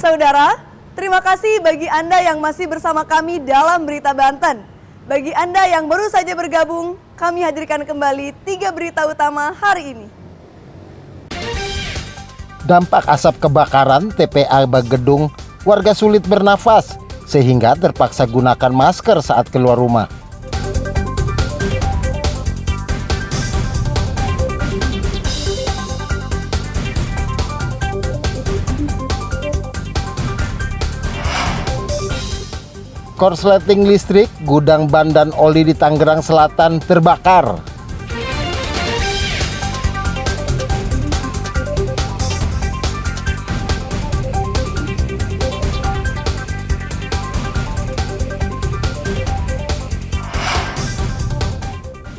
Saudara, terima kasih bagi Anda yang masih bersama kami dalam Berita Banten. Bagi Anda yang baru saja bergabung, kami hadirkan kembali 3 berita utama hari ini. Dampak asap kebakaran TPA Bagedung, warga sulit bernafas sehingga terpaksa gunakan masker saat keluar rumah. Korsleting listrik gudang ban dan oli di Tangerang Selatan terbakar.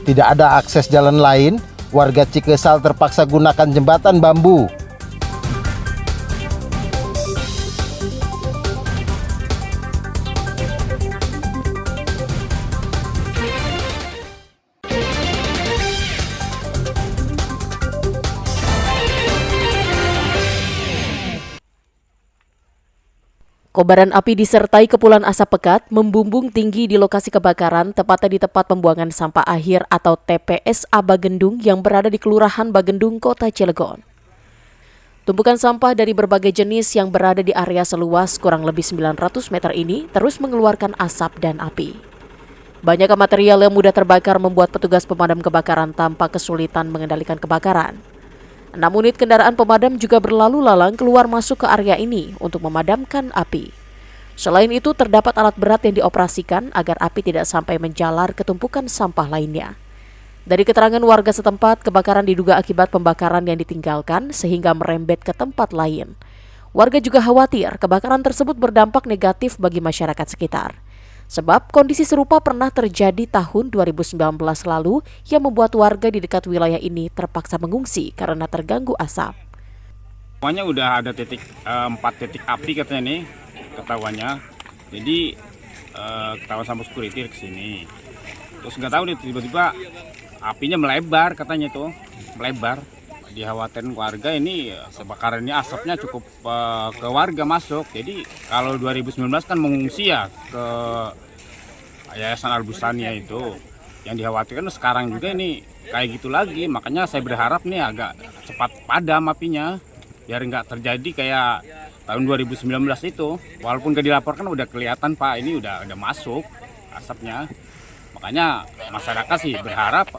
Tidak ada akses jalan lain, warga Cikesal terpaksa gunakan jembatan bambu. Kobaran api disertai kepulan asap pekat membumbung tinggi di lokasi kebakaran, tepatnya di tempat pembuangan sampah akhir atau TPSA Bagendung yang berada di Kelurahan Bagendung, Kota Cilegon. Tumpukan sampah dari berbagai jenis yang berada di area seluas kurang lebih 900 meter ini terus mengeluarkan asap dan api. Banyak material yang mudah terbakar membuat petugas pemadam kebakaran tampak kesulitan mengendalikan kebakaran. 6 unit kendaraan pemadam juga berlalu lalang keluar masuk ke area ini untuk memadamkan api. Selain itu, terdapat alat berat yang dioperasikan agar api tidak sampai menjalar ke tumpukan sampah lainnya. Dari keterangan warga setempat, kebakaran diduga akibat pembakaran yang ditinggalkan sehingga merembet ke tempat lain. Warga juga khawatir kebakaran tersebut berdampak negatif bagi masyarakat sekitar. Sebab kondisi serupa pernah terjadi tahun 2019 lalu yang membuat warga di dekat wilayah ini terpaksa mengungsi karena terganggu asap. Semuanya udah ada 4 titik api katanya nih ketahuannya. Jadi ketahuan sama security ke sini. Terus nggak tahu nih tiba-tiba apinya melebar katanya tuh, melebar. Dikhawatirkan warga ini kebakarannya asapnya cukup ke warga masuk. Jadi kalau 2019 kan mengungsi ya ke Yayasan Arbustania itu. Yang dikhawatirkan sekarang juga ini kayak gitu lagi. Makanya saya berharap nih agak cepat padam apinya biar nggak terjadi kayak tahun 2019 itu. Walaupun nggak dilaporkan udah kelihatan Pak, ini udah masuk asapnya. Makanya masyarakat sih berharap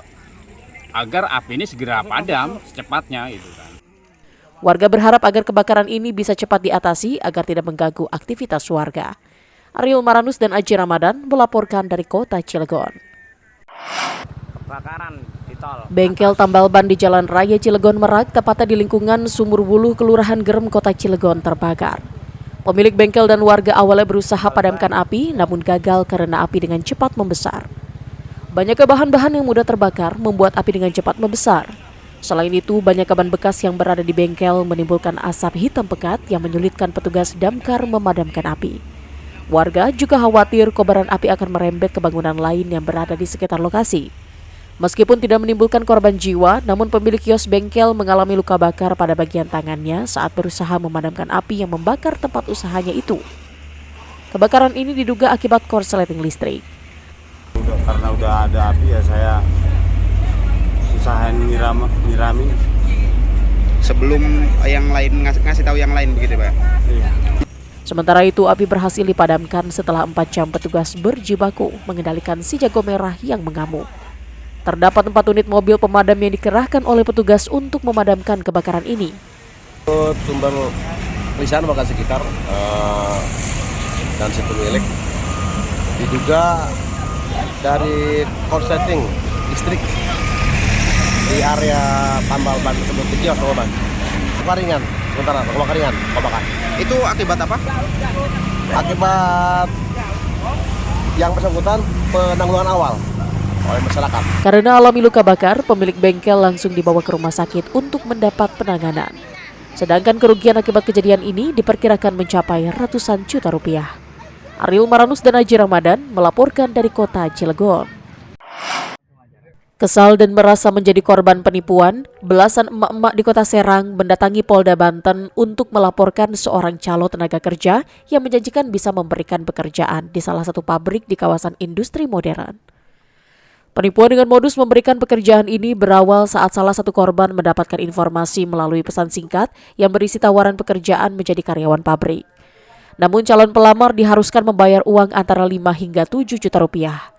agar api ini segera padam secepatnya gitu kan. Warga berharap agar kebakaran ini bisa cepat diatasi agar tidak mengganggu aktivitas warga. Ariel Maranus dan Aji Ramadan melaporkan dari Kota Cilegon. Kebakaran di tol. Bengkel tambal ban di Jalan Raya Cilegon Merak, tepatnya di lingkungan Sumur Wuluh, Kelurahan Gerem, Kota Cilegon terbakar. Pemilik bengkel dan warga awalnya berusaha padamkan api, namun gagal karena api dengan cepat membesar. Banyaknya bahan-bahan yang mudah terbakar membuat api dengan cepat membesar. Selain itu, banyak ban bekas yang berada di bengkel menimbulkan asap hitam pekat yang menyulitkan petugas damkar memadamkan api. Warga juga khawatir kobaran api akan merembet ke bangunan lain yang berada di sekitar lokasi. Meskipun tidak menimbulkan korban jiwa, namun pemilik kios bengkel mengalami luka bakar pada bagian tangannya saat berusaha memadamkan api yang membakar tempat usahanya itu. Kebakaran ini diduga akibat korsleting listrik. Karena udah ada api ya saya usahain nyiramin Sebelum yang lain ngasih tahu yang lain begitu Pak? Iya. Sementara itu api berhasil dipadamkan setelah 4 jam petugas berjibaku mengendalikan si jago merah yang mengamuk. Terdapat 4 unit mobil pemadam yang dikerahkan oleh petugas untuk memadamkan kebakaran ini. Sumber kelisahan warga sekitar dan si pemilik diduga dari korsleting listrik di area tambal ban tersebut di kios tambal ban. Keringan, sementara kebakaran kebakar. Itu akibat apa? Akibat yang bersangkutan penanggulangan awal oleh masyarakat. Karena alami luka bakar, pemilik bengkel langsung dibawa ke rumah sakit untuk mendapat penanganan. Sedangkan kerugian akibat kejadian ini diperkirakan mencapai ratusan juta rupiah. Ariel Maranus dan Aji Ramadan melaporkan dari Kota Cilegon. Kesal dan merasa menjadi korban penipuan, belasan emak-emak di Kota Serang mendatangi Polda Banten untuk melaporkan seorang calo tenaga kerja yang menjanjikan bisa memberikan pekerjaan di salah satu pabrik di kawasan industri modern. Penipuan dengan modus memberikan pekerjaan ini berawal saat salah satu korban mendapatkan informasi melalui pesan singkat yang berisi tawaran pekerjaan menjadi karyawan pabrik. Namun calon pelamar diharuskan membayar uang antara 5 hingga 7 juta rupiah.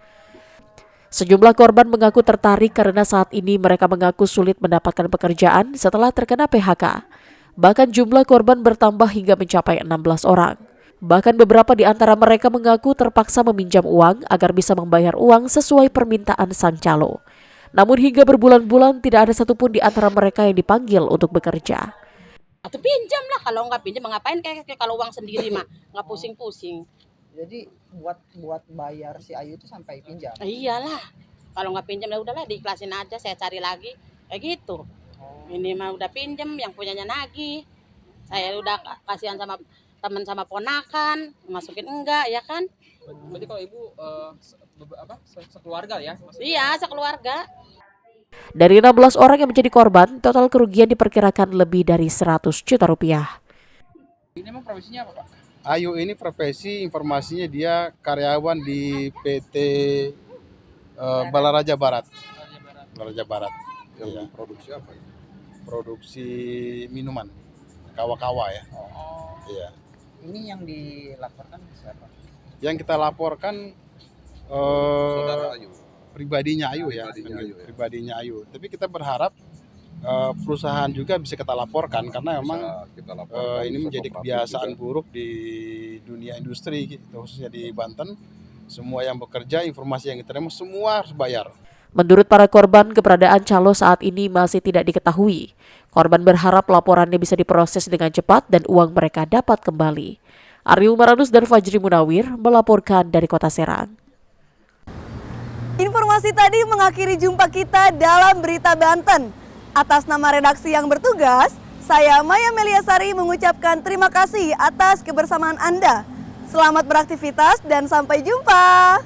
Sejumlah korban mengaku tertarik karena saat ini mereka mengaku sulit mendapatkan pekerjaan setelah terkena PHK. Bahkan jumlah korban bertambah hingga mencapai 16 orang. Bahkan beberapa di antara mereka mengaku terpaksa meminjam uang agar bisa membayar uang sesuai permintaan sang calo. Namun hingga berbulan-bulan tidak ada satupun di antara mereka yang dipanggil untuk bekerja. Atau pinjam lah, kalau nggak pinjam ngapain kayak kalau uang sendiri mah nggak pusing-pusing. Jadi buat bayar si Ayu itu sampai pinjam. Iyalah, kalau nggak pinjam ya udahlah diikhlasin aja, saya cari lagi kayak gitu. Ini mah udah pinjam, yang punyanya nagih. Saya udah kasihan sama teman sama ponakan, masukin enggak ya kan? Berarti kalau ibu sekeluarga ya? Iya, sekeluarga. Dari 16 orang yang menjadi korban, total kerugian diperkirakan lebih dari 100 juta rupiah. Ini emang profesinya apa, Pak? Ayu ini profesi informasinya dia karyawan di PT Balaraja Barat. Balaraja Barat. Yang produksi apa? Produksi minuman, kawa-kawa ya. Iya. Ini yang dilaporkan siapa? Yang kita laporkan Saudara Ayu. Pribadinya Ayu ya. Pribadinya Ayu. Tapi kita berharap perusahaan juga bisa kita laporkan karena memang ini menjadi kebiasaan buruk di dunia industri, khususnya di Banten. Semua yang bekerja, informasi yang kita terima semua harus bayar. Menurut para korban, keberadaan calo saat ini masih tidak diketahui. Korban berharap laporannya bisa diproses dengan cepat dan uang mereka dapat kembali. Ariel Maranus dan Fajri Munawir melaporkan dari Kota Serang. Informasi tadi mengakhiri jumpa kita dalam Berita Banten. Atas nama redaksi yang bertugas, saya Maya Meliasari mengucapkan terima kasih atas kebersamaan Anda. Selamat beraktivitas dan sampai jumpa.